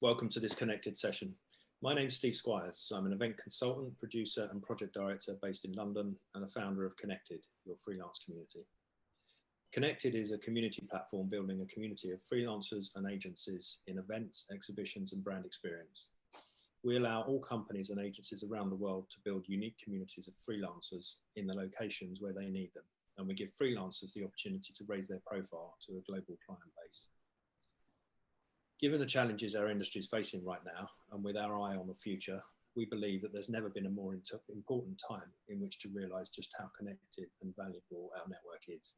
Welcome to this Connected session. My name is Steve Squires. I'm an event consultant, producer and project director based in London and a founder of Connektd, your freelance community. Connektd is a community platform building a community of freelancers and agencies in events, exhibitions and brand experience. We allow all companies and agencies around the world to build unique communities of freelancers in the locations where they need them. And we give freelancers the opportunity to raise their profile to a global client base. Given the challenges our industry is facing right now, and with our eye on the future, we believe that there's never been a more important time in which to realise just how connected and valuable our network is.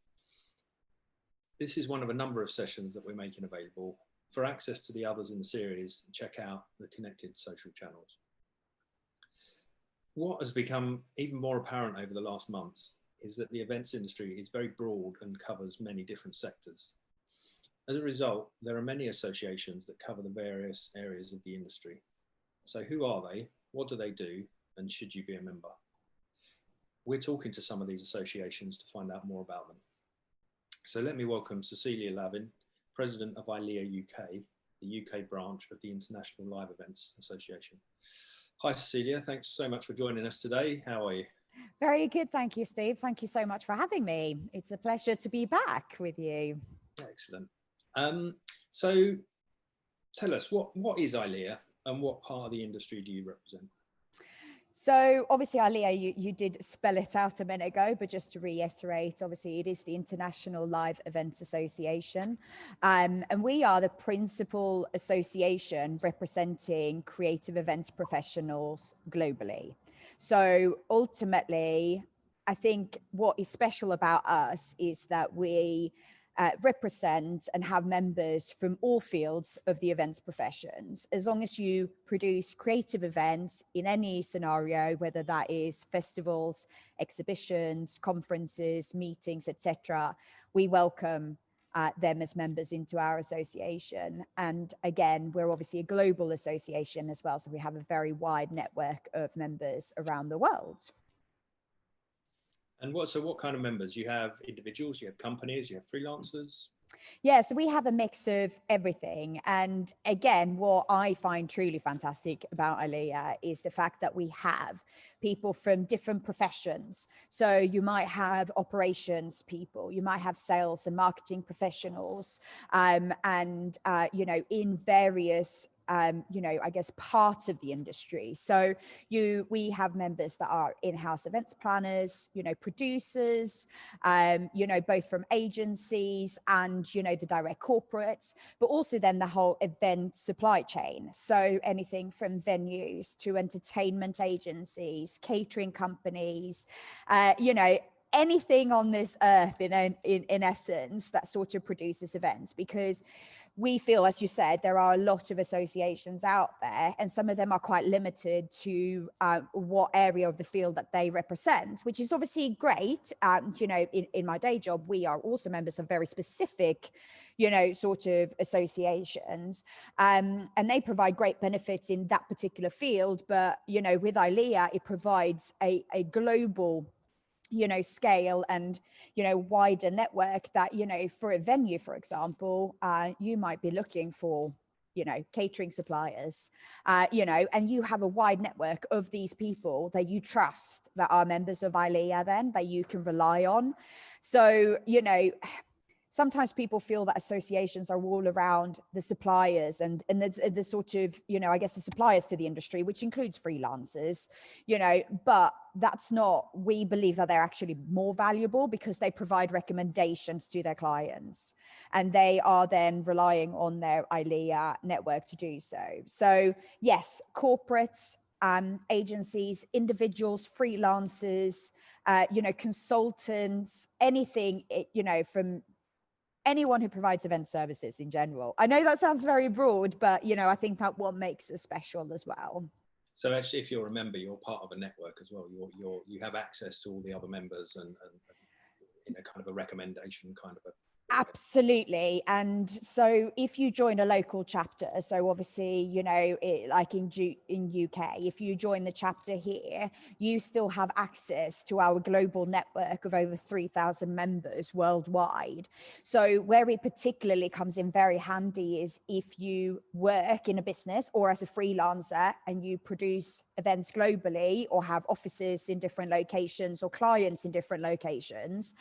This is one of a number of sessions that we're making available. For access to the others in the series, check out the Connektd social channels. What has become even more apparent over the last months is that the events industry is very broad and covers many different sectors. As a result, there are many associations that cover the various areas of the industry. So who are they? What do they do? And should you be a member? We're talking to some of these associations to find out more about them. So let me welcome Cecilia Lavin, President of ILEA UK, the UK branch of the International Live Events Association. Hi Cecilia, thanks so much for joining us today. How are you? Very good, thank you, Steve. Thank you so much for having me. It's a pleasure to be back with you. Excellent. So tell us, what is ILEA and what part of the industry do you represent? So obviously ILEA, you did spell it out a minute ago, but just to reiterate, obviously it is the International Live Events Association. And we are the principal association representing creative events professionals globally. So ultimately, I think what is special about us is that we represent and have members from all fields of the events professions. As long as you produce creative events in any scenario, whether that is festivals, exhibitions, conferences, meetings, etc., we welcome them as members into our association. And again, we're obviously a global association as well, so we have a very wide network of members around the world. And what kind of members? You have individuals, you have companies, you have freelancers? Yeah, so we have a mix of everything. And again, what I find truly fantastic about ILEA is the fact that we have people from different professions. So you might have operations people, you might have sales and marketing professionals, you know, in various you know, I guess part of the industry. So we have members that are in-house events planners, you know, producers, you know, both from agencies and, you know, the direct corporates, but also then the whole event supply chain. So anything from venues to entertainment agencies, catering companies, you know, anything on this earth in essence that sort of produces events, because we feel, as you said, there are a lot of associations out there, and some of them are quite limited to what area of the field that they represent, which is obviously great. You know, in my day job, we are also members of very specific, you know, sort of associations, and they provide great benefits in that particular field. But, you know, with ILEA, it provides a global, you know, scale and, you know, wider network that, you know, for a venue, for example, you might be looking for, you know, catering suppliers, you know, and you have a wide network of these people that you trust that are members of ILEA then that you can rely on. So, you know, sometimes people feel that associations are all around the suppliers and the sort of, you know, I guess the suppliers to the industry, which includes freelancers, you know, but that's not, we believe that they're actually more valuable because they provide recommendations to their clients and they are then relying on their ILEA network to do so. So yes, corporates, agencies, individuals, freelancers, you know, consultants, anything, you know, from anyone who provides event services in general. I know that sounds very broad, but, you know, I think that what makes it special as well. So actually, if you're a member, you're part of a network as well. You have access to all the other members and you know, kind of a recommendation kind of a Absolutely. And so if you join a local chapter, so obviously, you know, like in UK, if you join the chapter here, you still have access to our global network of over 3,000 members worldwide. So where it particularly comes in very handy is if you work in a business or as a freelancer and you produce events globally or have offices in different locations or clients in different locations,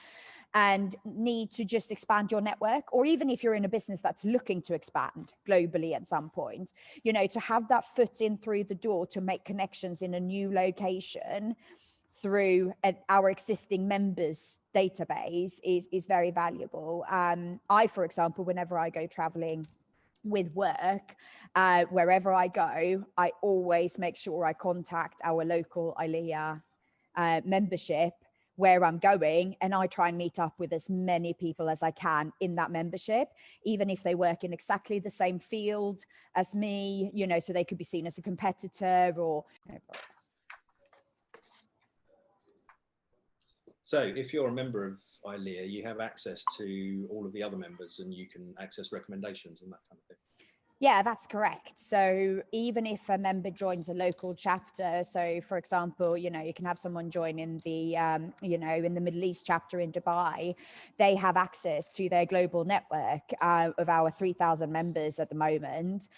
and need to just expand your network, or even if you're in a business that's looking to expand globally at some point, you know, to have that foot in through the door to make connections in a new location through our existing members database is very valuable. I, for example, whenever I go traveling with work, wherever I go, I always make sure I contact our local ILEA membership where I'm going, and I try and meet up with as many people as I can in that membership, even if they work in exactly the same field as me, you know, so they could be seen as a competitor or. So if you're a member of ILEA, you have access to all of the other members and you can access recommendations and that kind of thing. Yeah, that's correct. So even if a member joins a local chapter, so for example, you know, you can have someone join in the, you know, in the Middle East chapter in Dubai, they have access to their global network of our 3,000 members at the moment.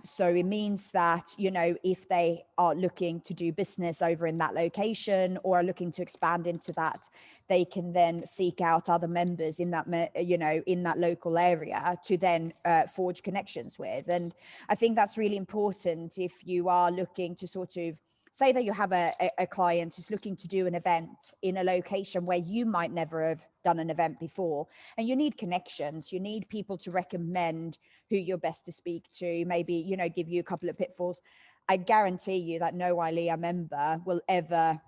So it means that, you know, if they are looking to do business over in that location or are looking to expand into that, they can then seek out other members in that, you know, in that local area to then forge connections with. And I think that's really important if you are looking to sort of say that you have a client who's looking to do an event in a location where you might never have done an event before, and you need connections, you need people to recommend who you're best to speak to, maybe, you know, give you a couple of pitfalls. I guarantee you that no ILEA member will ever,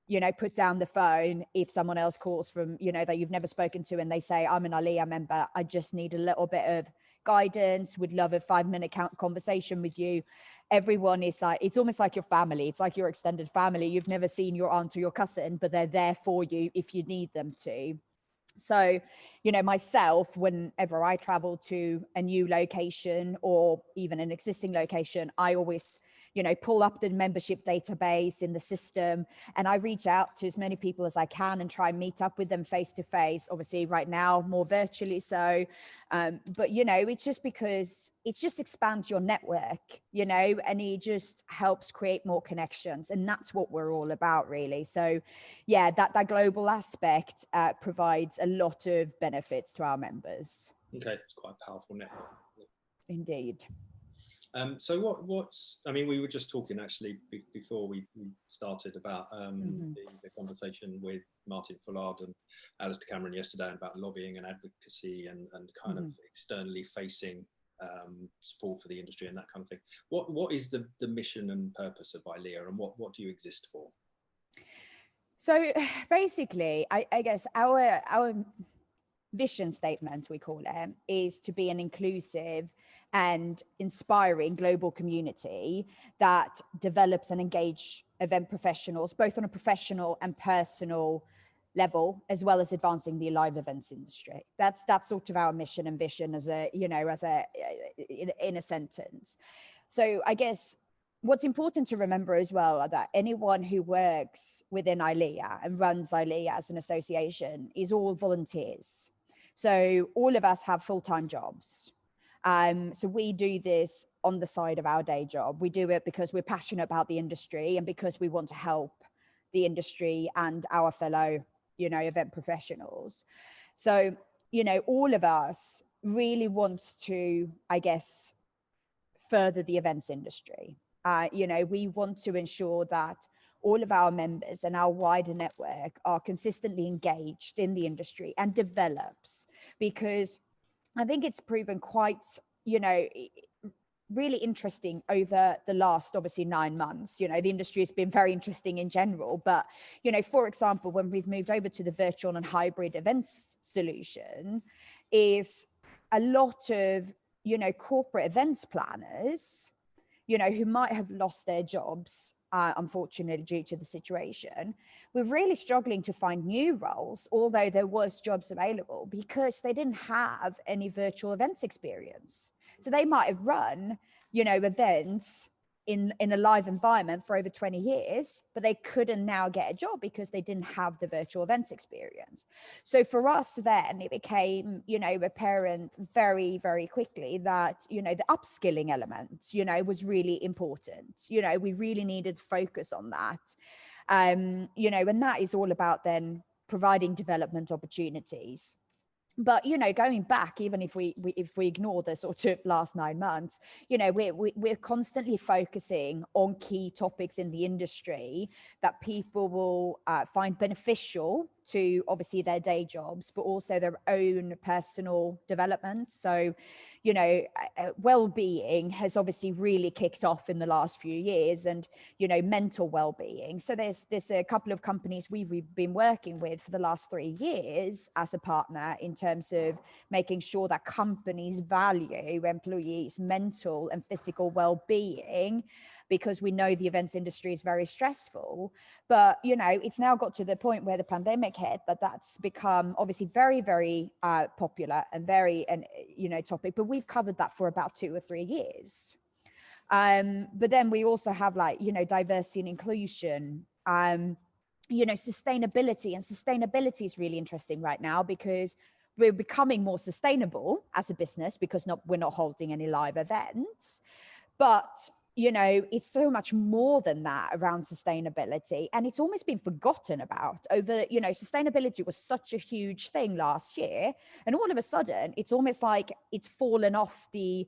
you know, put down the phone if someone else calls from, you know, that you've never spoken to and they say, I'm an ILEA member, I just need a little bit of guidance, would love a 5-minute conversation with you. Everyone is like, it's almost like your family. It's like your extended family. You've never seen your aunt or your cousin, but they're there for you if you need them to. So, you know, myself, whenever I travel to a new location or even an existing location, I always, you know, pull up the membership database in the system and I reach out to as many people as I can and try and meet up with them face to face. Obviously right now, more virtually so. But, you know, it's just because it just expands your network, you know, and it just helps create more connections. And that's what we're all about, really. So, yeah, that global aspect provides a lot of benefits to our members. Okay, it's quite a powerful network. Indeed. So what's, I mean, we were just talking actually before we started about the conversation with Martin Fullard and Alistair Cameron yesterday about lobbying and advocacy and kind of externally facing support for the industry and that kind of thing. What is the mission and purpose of ILEA, and what do you exist for? So basically, I guess our vision statement, we call it, is to be an inclusive and inspiring global community that develops and engage event professionals, both on a professional and personal level, as well as advancing the live events industry. That's sort of our mission and vision as a, you know, as a, in a sentence. So I guess what's important to remember as well are that anyone who works within ILEA and runs ILEA as an association is all volunteers. So all of us have full-time jobs. So we do this on the side of our day job. We do it because we're passionate about the industry and because we want to help the industry and our fellow, you know, event professionals. So, you know, all of us really wants to, I guess, further the events industry. You know, we want to ensure that all of our members and our wider network are consistently engaged in the industry and develops, because I think it's proven quite, you know, really interesting over the last, obviously, 9 months. You know, the industry has been very interesting in general, but, you know, for example, when we've moved over to the virtual and hybrid events solution, is a lot of, you know, corporate events planners, who might have lost their jobs, unfortunately, due to the situation, were really struggling to find new roles, although there was jobs available, because they didn't have any virtual events experience. So they might have run, events in a live environment for over 20 years, but they couldn't now get a job because they didn't have the virtual events experience. So for us then, it became, apparent very, very quickly that, the upskilling element, was really important. We really needed to focus on that. And that is all about then providing development opportunities. But going back, even if we ignore the sort of last 9 months, we're constantly focusing on key topics in the industry that people will find beneficial to obviously their day jobs, but also their own personal development. So, well-being has obviously really kicked off in the last few years, and mental well-being. So there's a couple of companies we've been working with for the last 3 years as a partner in terms of making sure that companies value employees' mental and physical well-being, because we know the events industry is very stressful. But it's now got to the point where the pandemic hit that's become obviously very, very popular and very topic. But we've covered that for about 2 or 3 years. But then we also have diversity and inclusion, sustainability. And sustainability is really interesting right now because we're becoming more sustainable as a business, because we're not holding any live events. But it's so much more than that around sustainability, and it's almost been forgotten about. Sustainability was such a huge thing last year, and all of a sudden it's almost like it's fallen off the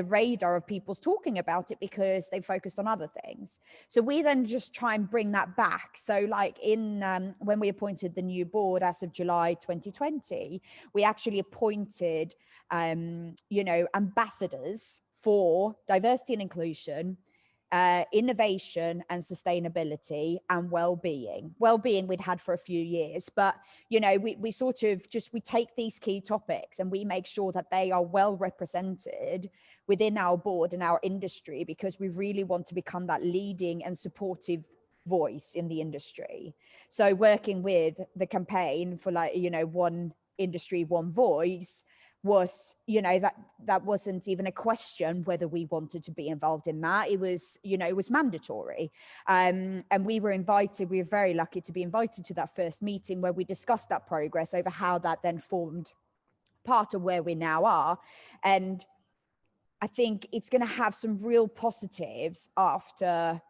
radar of people's talking about it because they focused on other things. So we then just try and bring that back. So when we appointed the new board as of July 2020, we actually appointed ambassadors for diversity and inclusion, innovation and sustainability, and well-being. Well-being we'd had for a few years, but we sort of we take these key topics and we make sure that they are well represented within our board and our industry, because we really want to become that leading and supportive voice in the industry. So working with the campaign for one industry, one voice, was that wasn't even a question whether we wanted to be involved in that. It was it was mandatory, and we were very lucky to be invited to that first meeting where we discussed that progress over how that then formed part of where we now are. And I think it's going to have some real positives after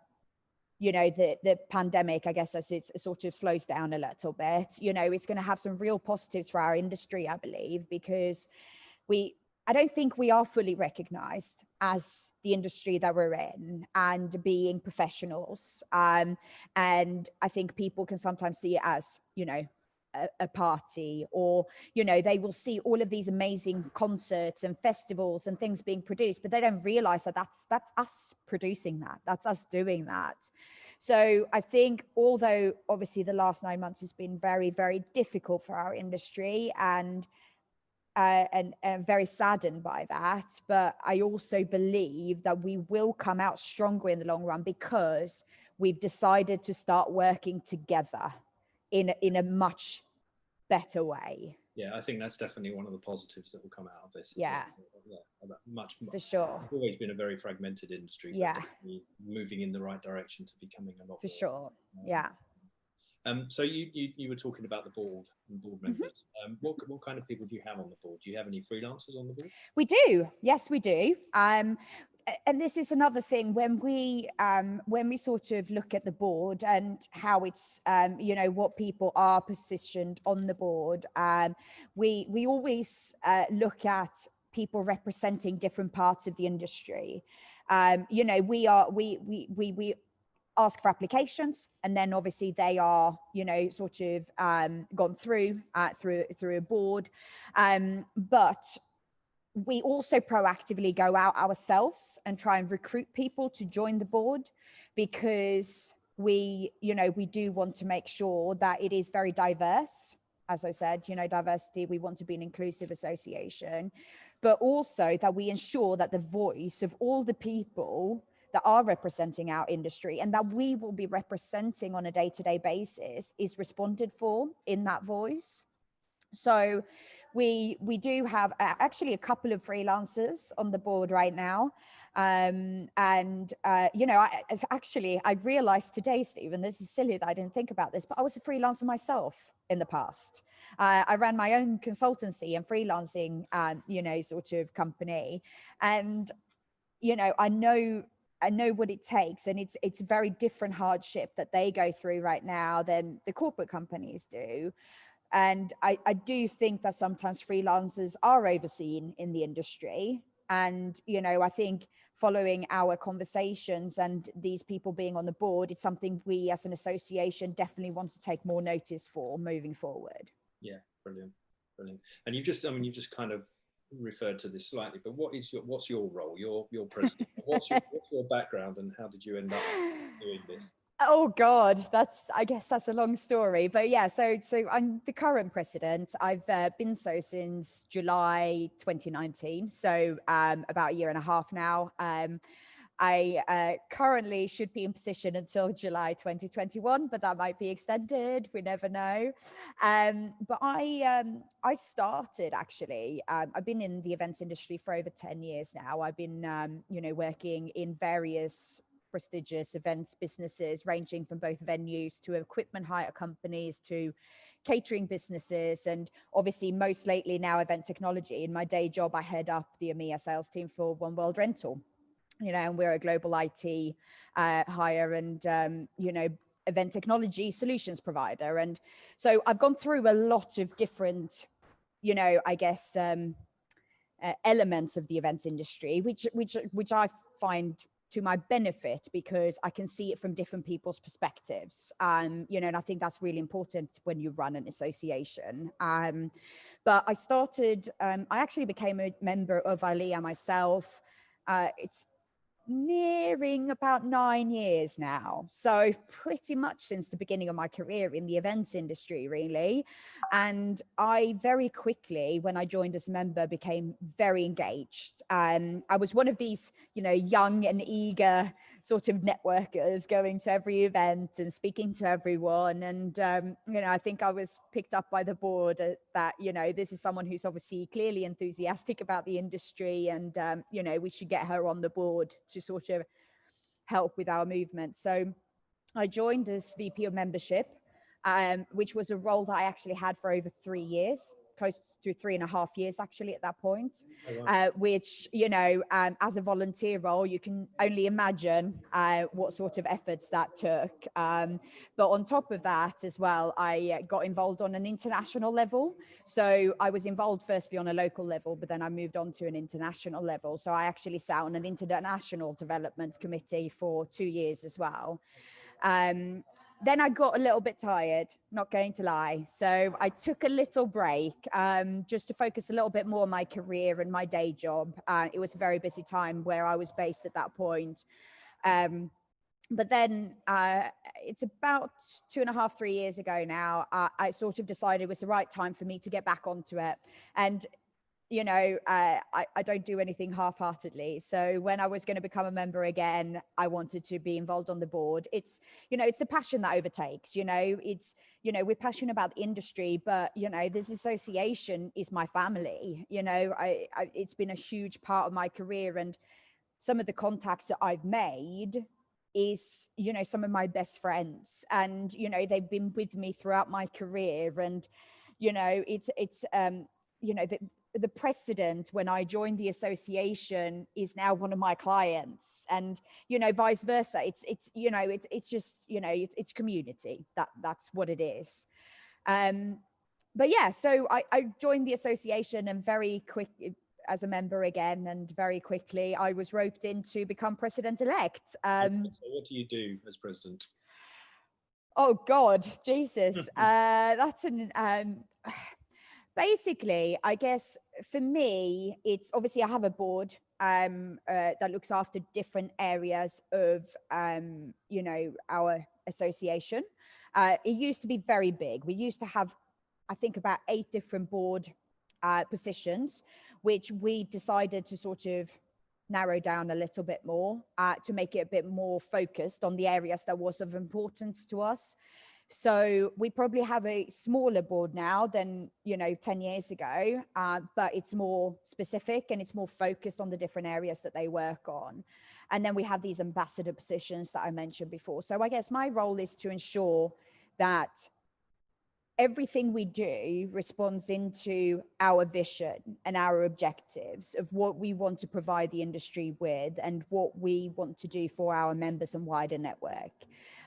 the pandemic, I guess, as it sort of slows down a little bit. It's going to have some real positives for our industry, I believe, because I don't think we are fully recognized as the industry that we're in and being professionals. And I think people can sometimes see it as, a party, or they will see all of these amazing concerts and festivals and things being produced, but they don't realize that that's us producing that, that's us doing that. So I think, although obviously the last 9 months has been very, very difficult for our industry, and very saddened by that, but I also believe that we will come out stronger in the long run, because we've decided to start working together in a much better way. Yeah, I think that's definitely one of the positives that will come out of this. Yeah, much for sure. It's always been a very fragmented industry. Yeah, moving in the right direction to becoming a lot for more. Sure. Yeah. So you were talking about the board and board members. What kind of people do you have on the board? Do you have any freelancers on the board? We do. Yes, we do. And this is another thing when we sort of look at the board and how it's what people are positioned on the board. We always look at people representing different parts of the industry. We ask for applications, and then obviously they are sort of gone through a board, but we also proactively go out ourselves and try and recruit people to join the board, because we do want to make sure that it is very diverse. as I said, diversity, we want to be an inclusive association, but also that we ensure that the voice of all the people that are representing our industry and that we will be representing on a day-to-day basis is responded for in that voice. So we do have actually a couple of freelancers on the board right now. I realized today, Stephen, this is silly that I didn't think about this, but I was a freelancer myself in the past. I ran my own consultancy and freelancing, sort of company. And, I know what it takes, and it's a very different hardship that they go through right now than the corporate companies do. And I do think that sometimes freelancers are overseen in the industry. And, I think following our conversations and these people being on the board, it's something we as an association definitely want to take more notice for moving forward. Yeah, brilliant. And you've just kind of referred to this slightly, but what's your role? You're president. What's your background, and how did you end up doing this? Oh God, I guess that's a long story, but yeah. So I'm the current president. I've been so since July 2019. So about a year and a half now. I currently should be in position until July 2021, but that might be extended. We never know. But I started actually. I've been in the events industry for over 10 years now. I've been working in various prestigious events businesses, ranging from both venues to equipment hire companies to catering businesses, and obviously most lately now event technology. In my day job, I head up the EMEA sales team for One World Rental, and we're a global IT hire and event technology solutions provider. And so I've gone through a lot of different elements of the events industry, which I find to my benefit, because I can see it from different people's perspectives. And I think that's really important when you run an association. But I actually became a member of ILEA myself. It's nearing about 9 years now, so pretty much since the beginning of my career in the events industry, really. And I very quickly, when I joined as a member, became very engaged. I was one of these young and eager sort of networkers, going to every event and speaking to everyone. And I think I was picked up by the board that this is someone who's obviously clearly enthusiastic about the industry, and we should get her on the board to sort of help with our movement. So I joined as VP of membership, which was a role that I actually had for over 3 years, close to 3.5 years actually at that point. Oh, wow. Which, as a volunteer role, you can only imagine what sort of efforts that took. But on top of that as well, I got involved on an international level. So I was involved firstly on a local level, but then I moved on to an international level. So I actually sat on an international development committee for 2 years as well. Then I got a little bit tired, not going to lie. So I took a little break just to focus a little bit more on my career and my day job. It was a very busy time where I was based at that point. But then it's about 2.5, 3 years ago now, I sort of decided it was the right time for me to get back onto it. And I don't do anything half-heartedly. So when I was going to become a member again, I wanted to be involved on the board. It's the passion that overtakes. We're passionate about the industry, but this association is my family. It's been a huge part of my career, and some of the contacts that I've made is some of my best friends, and they've been with me throughout my career. And the president, when I joined the association, is now one of my clients, and vice versa. It's just it's community. That's what it is. But yeah, so I joined the association, and very quick as a member again, and very quickly I was roped in to become president-elect. So what do you do as president? Oh God, Jesus, that's basically, I guess for me, it's obviously I have a board that looks after different areas of our association. It used to be very big. We used to have I think, about 8 different board positions, which we decided to sort of narrow down a little bit more to make it a bit more focused on the areas that was of importance to us. So we probably have a smaller board now than, 10 years ago, but it's more specific and it's more focused on the different areas that they work on. And then we have these ambassador positions that I mentioned before. So I guess my role is to ensure that everything we do responds into our vision and our objectives of what we want to provide the industry with and what we want to do for our members and wider network.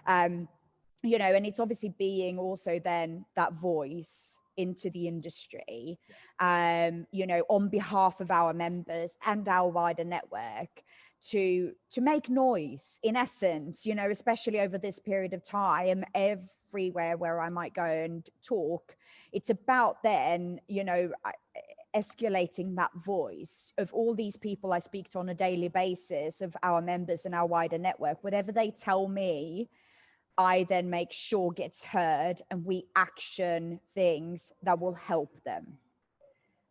And it's obviously being also then that voice into the industry, on behalf of our members and our wider network to make noise, in essence, especially over this period of time, everywhere where I might go and talk. It's about then, escalating that voice of all these people I speak to on a daily basis, of our members and our wider network. Whatever they tell me, I then make sure gets heard and we action things that will help them.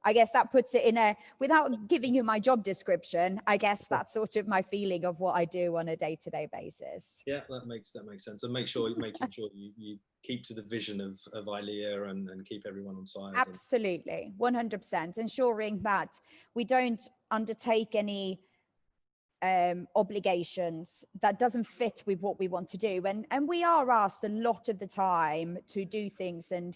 I guess that puts it in without giving you my job description, I guess that's sort of my feeling of what I do on a day-to-day basis. Yeah, that makes sense. And making sure you keep to the vision of ILEA and keep everyone on side. Absolutely, 100%. Ensuring that we don't undertake any obligations that doesn't fit with what we want to do. And we are asked a lot of the time to do things and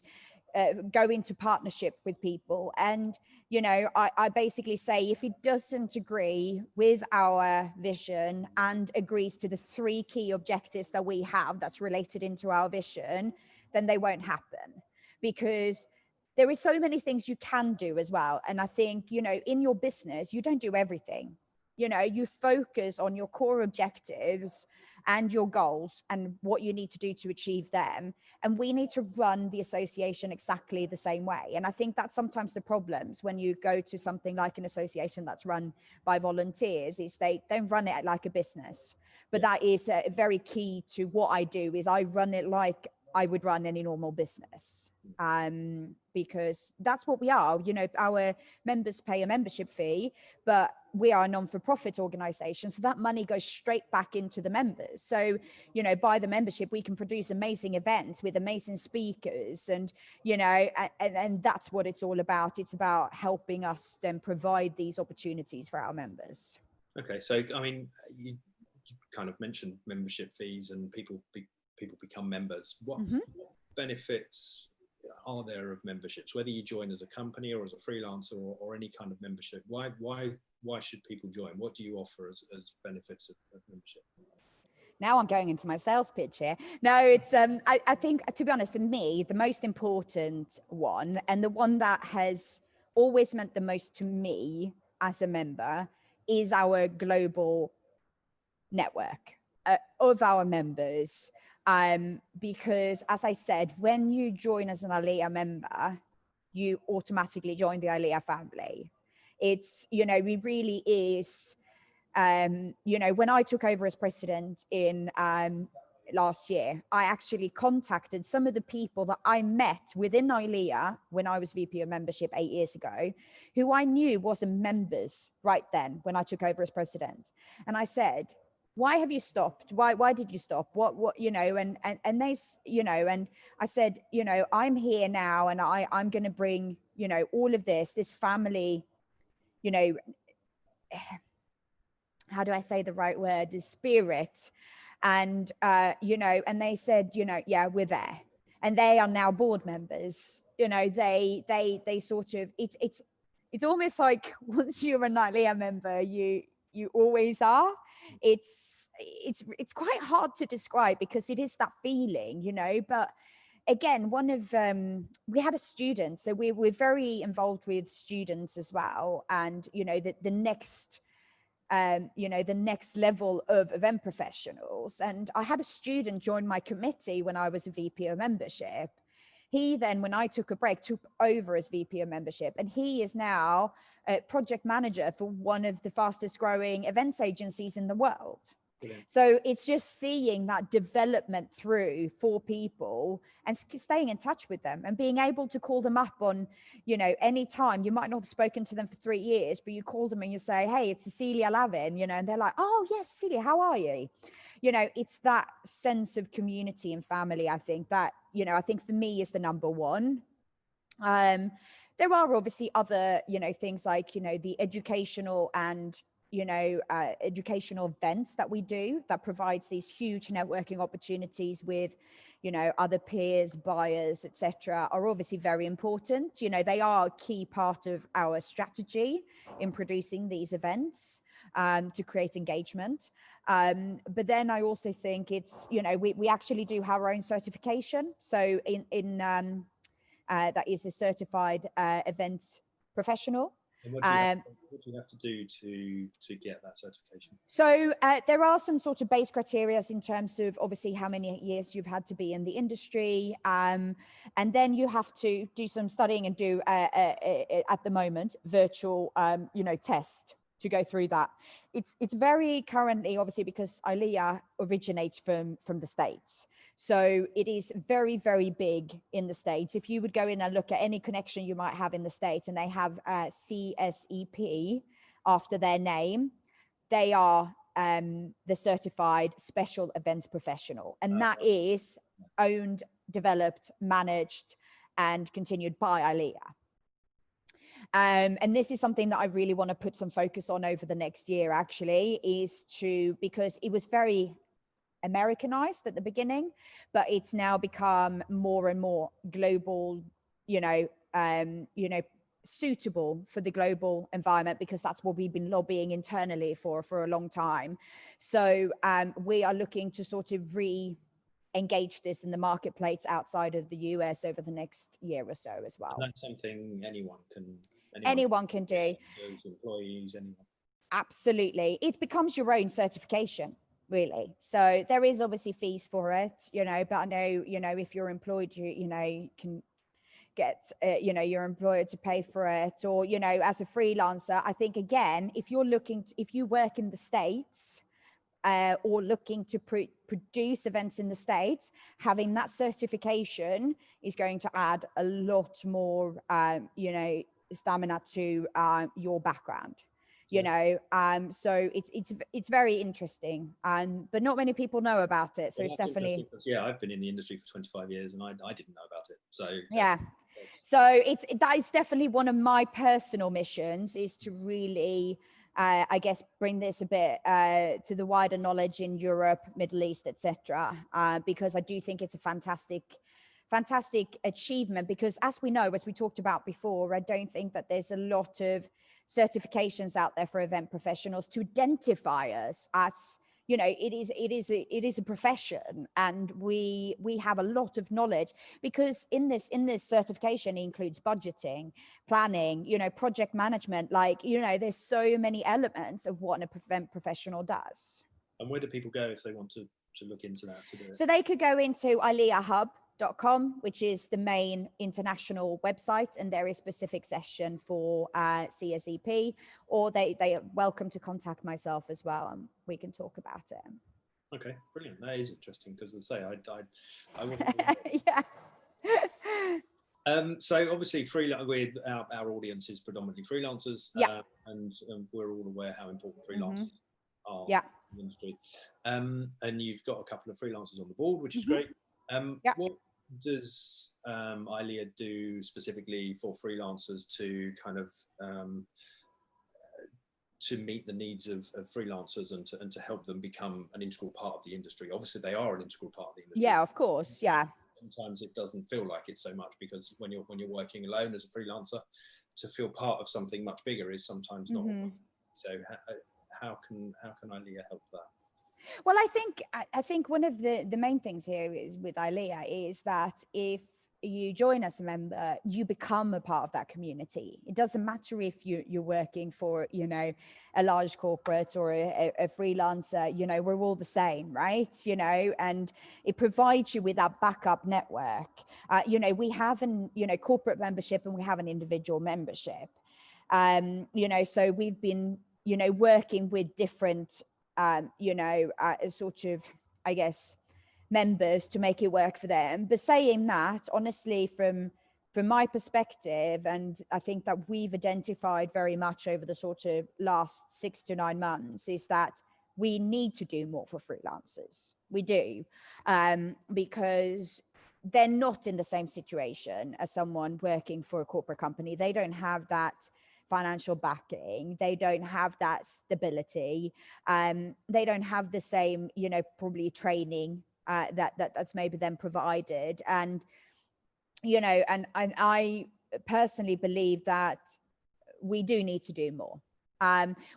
go into partnership with people. And, I basically say, if it doesn't agree with our vision and agrees to the 3 key objectives that we have that's related into our vision, then they won't happen, because there is so many things you can do as well. And I think, in your business, you don't do everything. You focus on your core objectives and your goals and what you need to do to achieve them. And we need to run the association exactly the same way. And I think that's sometimes the problems when you go to something like an association that's run by volunteers, is they don't run it like a business. But that is very key to what I do, is I run it like I would run any normal business, because that's what we are. Our members pay a membership fee, but we are a non-for-profit organization, so that money goes straight back into the members. So, by the membership, we can produce amazing events with amazing speakers, and and that's what it's all about. It's about helping us then provide these opportunities for our members. Okay, so I mean, you kind of mentioned membership fees and people become members. What benefits are there of memberships, whether you join as a company or as a freelancer or any kind of membership? Why should people join? What do you offer as benefits of membership? Now I'm going into my sales pitch here. No, it's I think, to be honest, for me, the most important one, and the one that has always meant the most to me as a member, is our global network of our members. Because, as I said, when you join as an ILEA member, you automatically join the ILEA family. It's, it really is, when I took over as president in last year, I actually contacted some of the people that I met within ILEA when I was VP of membership 8 years ago, who I knew wasn't members right then when I took over as president. And I said, why have you stopped? Why did you stop? What, and they, and I said, I'm here now, and I'm going to bring, all of this family, how do I say the right word, is spirit. And, and they said, yeah, we're there. And they are now board members. They sort of, it's almost like once you're an ILEA member, you always are. It's quite hard to describe, because it is that feeling, but again, we had a student, so we're very involved with students as well. And, the next, the next level of event professionals. And I had a student join my committee when I was a VP of membership. He then, when I took a break, took over as VP of membership, and he is now a project manager for one of the fastest growing events agencies in the world. So it's just seeing that development through for people and staying in touch with them and being able to call them up on, you know, any time. You might not have spoken to them for 3 years, but you call them and you say, hey, it's Cecilia Lavin, you know, and they're like, oh yes, Cecilia, how are you? You know, it's that sense of community and family. I think that, you know, I think for me is the number one. There are obviously other, you know, things like, you know, the educational and, you know, educational events that we do that provides these huge networking opportunities with, you know, other peers, buyers, etc., are obviously very important. You know, they are a key part of our strategy in producing these events to create engagement. But then I also think it's, you know, we actually do have our own certification. So that is a certified event professional. And what do you have to do to get that certification? So there are some sort of base criteria in terms of obviously how many years you've had to be in the industry. And then you have to do some studying and do, at the moment, virtual, you know, test to go through that. It's very currently, obviously, because ILEA originates from the States. So it is very, very big in the States. If you would go in and look at any connection you might have in the States, and they have CSEP after their name, they are the certified special events professional. And that is owned, developed, managed, and continued by ILEA. And this is something that I really want to put some focus on over the next year, actually, because it was very Americanized at the beginning, but it's now become more and more global, you know, suitable for the global environment, because that's what we've been lobbying internally for a long time. So we are looking to sort of re-engage this in the marketplace outside of the US over the next year or so as well. And that's something anyone can do. Those employees, anyone. Absolutely. It becomes your own certification, really. So there is obviously fees for it, you know, but I know, you know, if you're employed, you know, you can get, you know, your employer to pay for it, or, you know, as a freelancer, I think, again, if you work in the States, or looking to produce events in the States, having that certification is going to add a lot more, you know, stamina to your background. You know, so it's very interesting, but not many people know about it. So it's definitely, yeah, I've been in the industry for 25 years and I didn't know about it. So yeah, so that is definitely one of my personal missions, is to really, I guess, bring this a bit to the wider knowledge in Europe, Middle East, etc. Because I do think it's a fantastic achievement, because as we know, as we talked about before, I don't think that there's a lot of certifications out there for event professionals to identify us as, you know, it is a profession, and we have a lot of knowledge, because in this certification, it includes budgeting, planning, you know, project management, like, you know, there's so many elements of what an event professional does. And where do people go if they want to look into that, to do it? So they could go into ILEAHub.com, which is the main international website, and there is a specific session for CSEP, or they are welcome to contact myself as well, and we can talk about it. Okay, brilliant. That is interesting, because as I say, I want yeah. So obviously, with our audience is predominantly freelancers, yeah. And we're all aware how important freelancers are yeah. in the industry. And you've got a couple of freelancers on the board, which is great. What does ILEA do specifically for freelancers to kind of to meet the needs of freelancers and to help them become an integral part of the industry? Obviously, they are an integral part of the industry. Yeah, of course. Yeah. Sometimes it doesn't feel like it so much, because when you're working alone as a freelancer, to feel part of something much bigger is sometimes not. So how can ILEA help that? Well, I think one of the main things here is with ILEA is that if you join as a member, you become a part of that community. It doesn't matter if you're working for, you know, a large corporate or a freelancer, you know, we're all the same, right? You know, and it provides you with that backup network. You know, we have corporate membership, and we have an individual membership. You know, so we've been, you know, working with different sort of, I guess, members to make it work for them. But saying that, honestly, from my perspective, and I think that we've identified very much over the sort of last 6 to 9 months, is that we need to do more for freelancers. We do, because they're not in the same situation as someone working for a corporate company. They don't have that financial backing. They don't have that stability. They don't have the same, probably training that's maybe then provided. And and I personally believe that we do need to do more.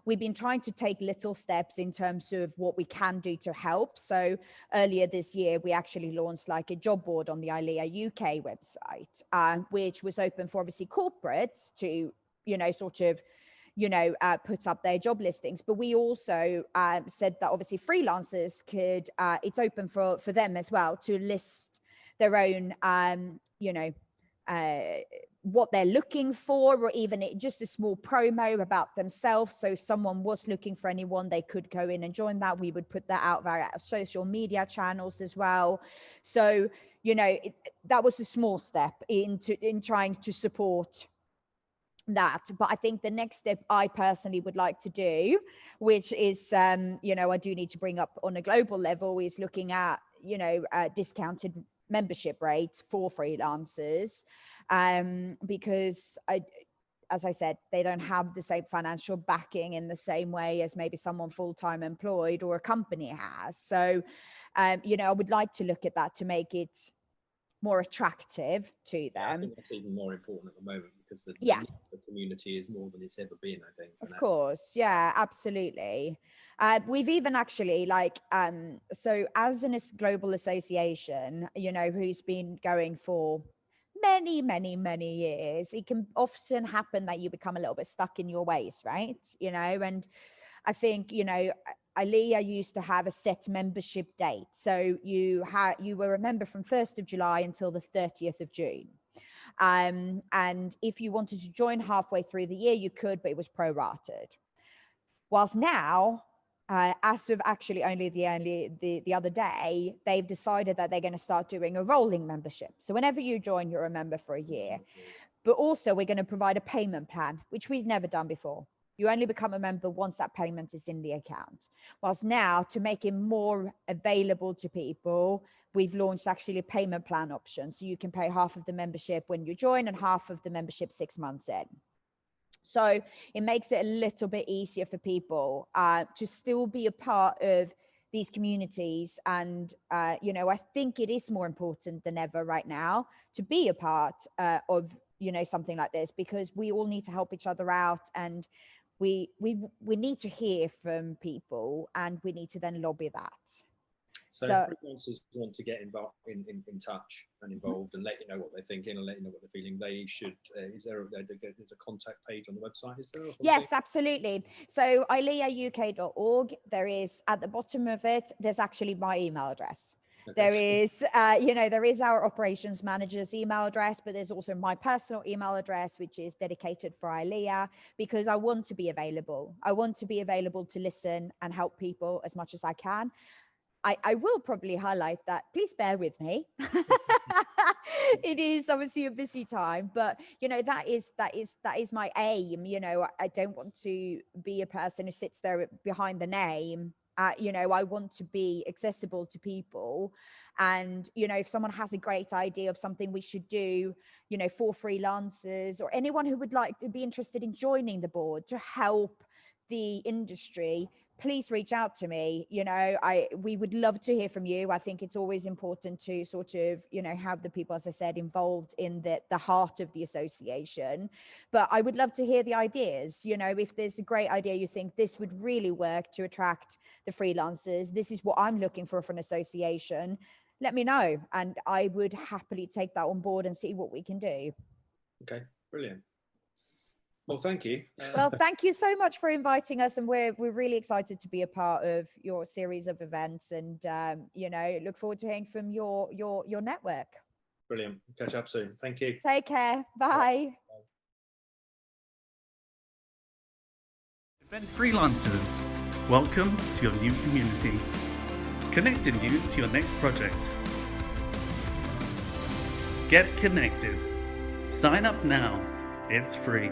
We've been trying to take little steps in terms of what we can do to help. So earlier this year, we actually launched like a job board on the ILEA UK website, which was open for obviously corporates to, put up their job listings. But we also said that obviously freelancers could, it's open for them as well to list their own, what they're looking for, or even just a small promo about themselves. So if someone was looking for anyone, they could go in and join that. We would put that out via our social media channels as well. So, that was a small step in trying to support that. But I think the next step I personally would like to do, which is, I do need to bring up on a global level, is looking at, discounted membership rates for freelancers, because as I said, they don't have the same financial backing in the same way as maybe someone full-time employed or a company has. So, I would like to look at that to make it more attractive to them. I think that's even more important at the moment, because the community is more than it's ever been, I think. Of course. Yeah, absolutely. We've even actually so as a global association, who's been going for many, many, many years, it can often happen that you become a little bit stuck in your ways, right? And I think, ILEA used to have a set membership date. So you were a member from 1st of July until the 30th of June. And if you wanted to join halfway through the year, you could, but it was prorated. Whilst now, as of actually only the other day, they've decided that they're going to start doing a rolling membership. So whenever you join, you're a member for a year. But also we're going to provide a payment plan, which we've never done before. You only become a member once that payment is in the account. Whilst now, to make it more available to people, we've launched actually a payment plan option. So you can pay half of the membership when you join and half of the membership 6 months in. So it makes it a little bit easier for people to still be a part of these communities. And, I think it is more important than ever right now to be a part of, something like this, because we all need to help each other out, and we need to hear from people, and we need to then lobby that. So if freelancers want to get involved in touch and involved and let you know what they're thinking and let you know what they're feeling, they should, is there a contact page on the website, is there? Yes, absolutely. So ILEAUK.org, there is, at the bottom of it, there's actually my email address. Okay. There is, there is our operations manager's email address, but there's also my personal email address, which is dedicated for ILEA, because I want to be available. I want to be available to listen and help people as much as I can. I will probably highlight that. Please bear with me. It is obviously a busy time, but that is my aim. I don't want to be a person who sits there behind the name. I want to be accessible to people. And, if someone has a great idea of something we should do, for freelancers or anyone who would like to be interested in joining the board to help the industry, please reach out to me. We would love to hear from you. I think it's always important to sort of, have the people, as I said, involved in the heart of the association. But I would love to hear the ideas. If there's a great idea you think this would really work to attract the freelancers, this is what I'm looking for an association, let me know. And I would happily take that on board and see what we can do. Okay, brilliant. Well, thank you. Well, thank you so much for inviting us, and we're really excited to be a part of your series of events, and look forward to hearing from your network. Brilliant. Catch up soon. Thank you. Take care. Bye. Bye. Event Freelancers, welcome to your new community, connecting you to your next project. Get connected. Sign up now. It's free.